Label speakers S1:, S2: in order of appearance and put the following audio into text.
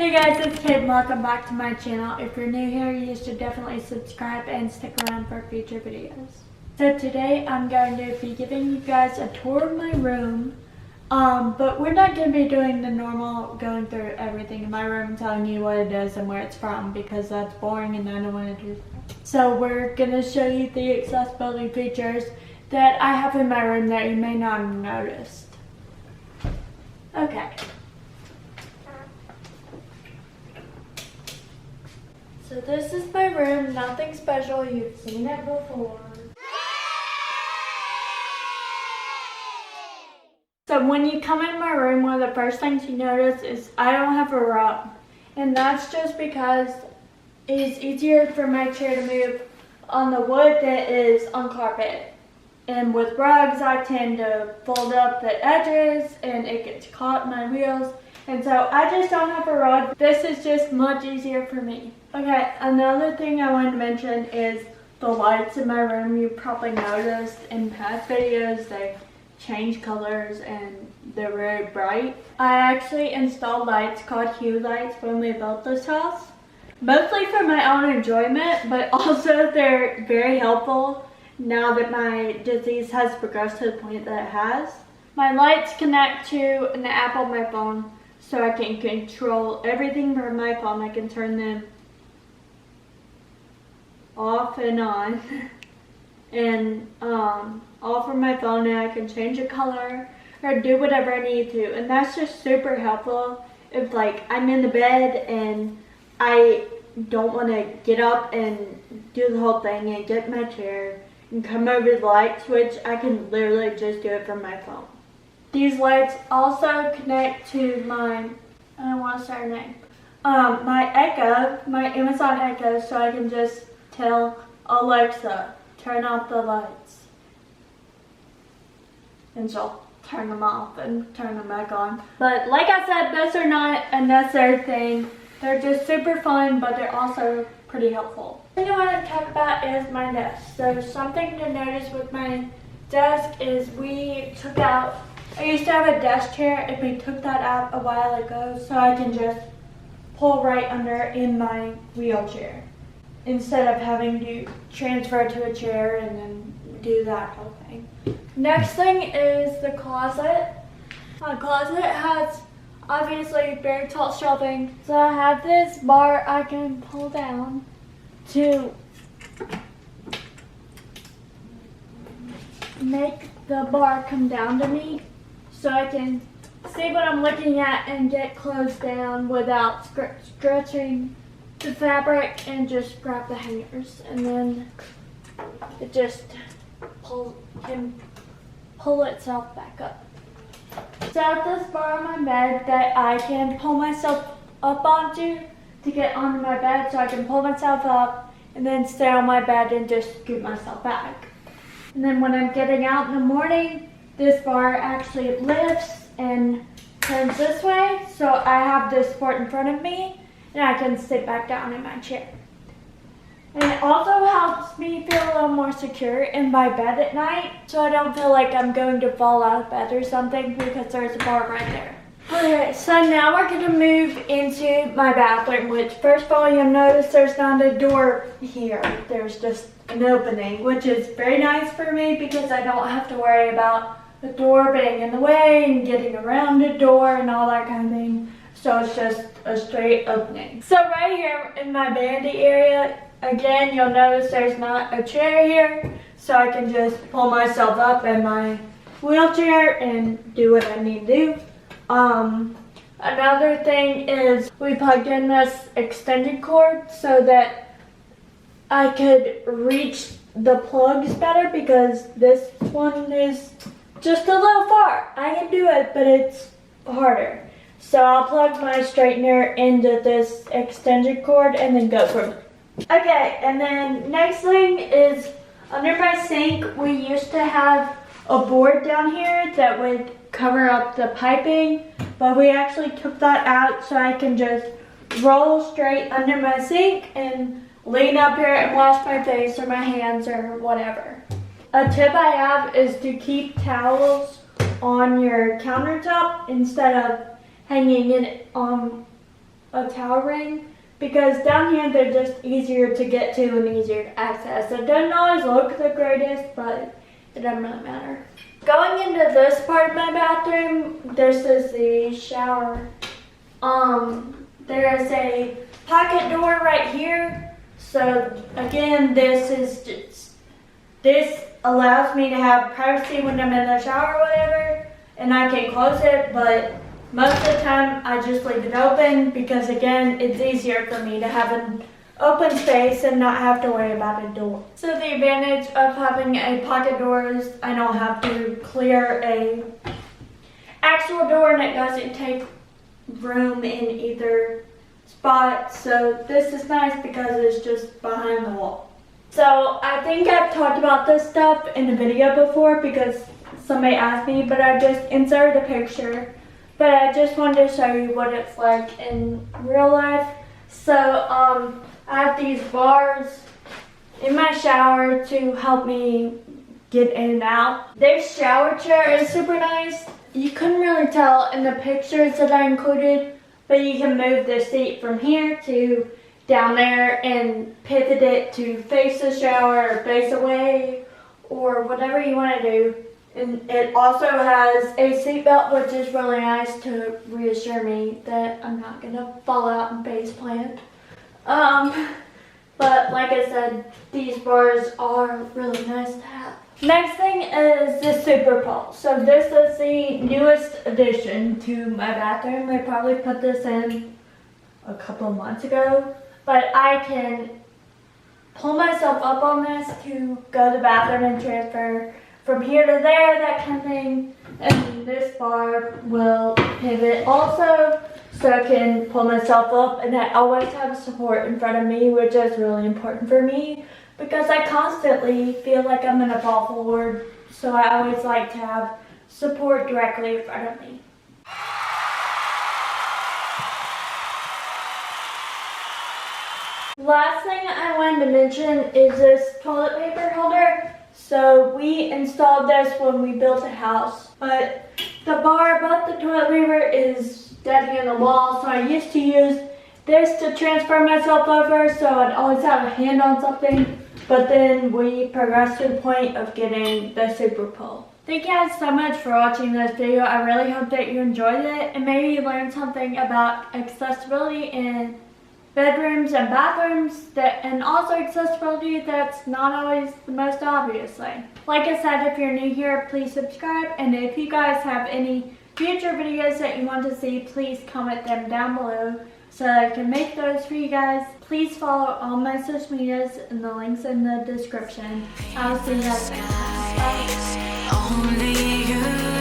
S1: Hey guys, it's Kate. Welcome back to my channel. If you're new here, you should definitely subscribe and stick around for future videos. So today I'm going to be giving you guys a tour of my room. But we're not going to be doing the normal going through everything in my room, telling you what it is and where it's from, because that's boring and I don't want to do that. So we're going to show you the accessibility features that I have in my room that you may not have noticed. Okay. So this is my room, nothing special, you've seen it before. So when you come in my room, one of the first things you notice is I don't have a rug. And that's just because it's easier for my chair to move on the wood that is on carpet. And with rugs, I tend to fold up the edges and it gets caught in my wheels. And so I just don't have a rug. This is just much easier for me. Okay, another thing I wanted to mention is the lights in my room. You probably noticed in past videos they change colors and they're very bright. I actually installed lights called hue lights when we built this house. Mostly for my own enjoyment, but also they're very helpful now that my disease has progressed to the point that it has. My lights connect to an app on my phone, so I can control everything from my phone. I can turn them off and on and all from my phone, and I can change the color or do whatever I need to. And that's just super helpful if like I'm in the bed and I don't want to get up and do the whole thing and get my chair and come over the light switch. I can literally just do it from my phone. These lights also connect to my, I don't want to say her name, my Echo, my Amazon Echo, so I can just tell Alexa, turn off the lights. And she'll turn them off and turn them back on. But like I said, those are not a necessary thing. They're just super fun, but they're also pretty helpful. The thing I want to talk about is my desk. So something to notice with my desk is we took out, I used to have a desk chair and we took that out a while ago so I can just pull right under in my wheelchair instead of having to transfer to a chair and then do that whole thing. Next thing is the closet. My closet has obviously very tall shelving, so I have this bar I can pull down to make the bar come down to me so I can see what I'm looking at and get clothes down without stretching the fabric, and just grab the hangers, and then it just can pull itself back up. So I have this bar on my bed that I can pull myself up onto to get onto my bed, so I can pull myself up and then stay on my bed and just scoot myself back. And then when I'm getting out in the morning, this bar actually lifts and turns this way, so I have this support in front of me and I can sit back down in my chair. And it also helps me feel a little more secure in my bed at night, so I don't feel like I'm going to fall out of bed or something, because there's a bar right there. Okay, so now we're going to move into my bathroom, which first of all you'll notice there's not a door here. There's just an opening, which is very nice for me because I don't have to worry about the door being in the way and getting around the door and all that kind of thing. So it's just a straight opening. So right here in my vanity area, again, you'll notice there's not a chair here, so I can just pull myself up in my wheelchair and do what I need to do. Another thing is we plugged in this extended cord so that I could reach the plugs better, because this one is just a little far. I can do it, but it's harder. So I'll plug my straightener into this extended cord and then go from there. Okay, and then next thing is under my sink, we used to have a board down here that would cover up the piping, but we actually took that out so I can just roll straight under my sink and lean up here and wash my face or my hands or whatever. A tip I have is to keep towels on your countertop instead of hanging it on a towel ring, because down here they're just easier to get to and easier to access. It doesn't always look the greatest, but it doesn't really matter. Going into this part of my bathroom, this is the shower. There is a pocket door right here. So again, this allows me to have privacy when I'm in the shower or whatever, and I can close it, but most of the time I just leave it open because again, it's easier for me to have an open space and not have to worry about a door. So the advantage of having a pocket door is I don't have to clear a actual door and it doesn't take room in either spot. So this is nice because it's just behind the wall. So I think I've talked about this stuff in a video before because somebody asked me, but I just inserted a picture. But I just wanted to show you what it's like in real life. So I have these bars in my shower to help me get in and out. This shower chair is super nice. You couldn't really tell in the pictures that I included, but you can move the seat from here to down there and pivot it to face the shower or face away or whatever you want to do. And it also has a seat belt, which is really nice to reassure me that I'm not going to fall out and face plant. But like I said, these bars are really nice to have. Next thing is the Super Pole. So this is the newest addition to my bathroom. I probably put this in a couple of months ago. But I can pull myself up on this to go to the bathroom and transfer from here to there, that kind of thing. And this bar will pivot also, so I can pull myself up, and I always have support in front of me, which is really important for me because I constantly feel like I'm gonna fall forward, so I always like to have support directly in front of me. Last thing I wanted to mention is this toilet paper holder. So we installed this when we built a house, but the bar above the toilet paper is dead in the wall, so I used to use this to transfer myself over, so I'd always have a hand on something, but then we progressed to the point of getting the Super Pole. Thank you guys so much for watching this video. I really hope that you enjoyed it and maybe you learned something about accessibility in bedrooms and bathrooms, and also accessibility that's not always the most obvious thing. Like I said, if you're new here, please subscribe, and if you guys have any future videos that you want to see, please comment them down below so I can make those for you guys. Please follow all my social medias and the links in the description. I'll see you guys next time. Bye.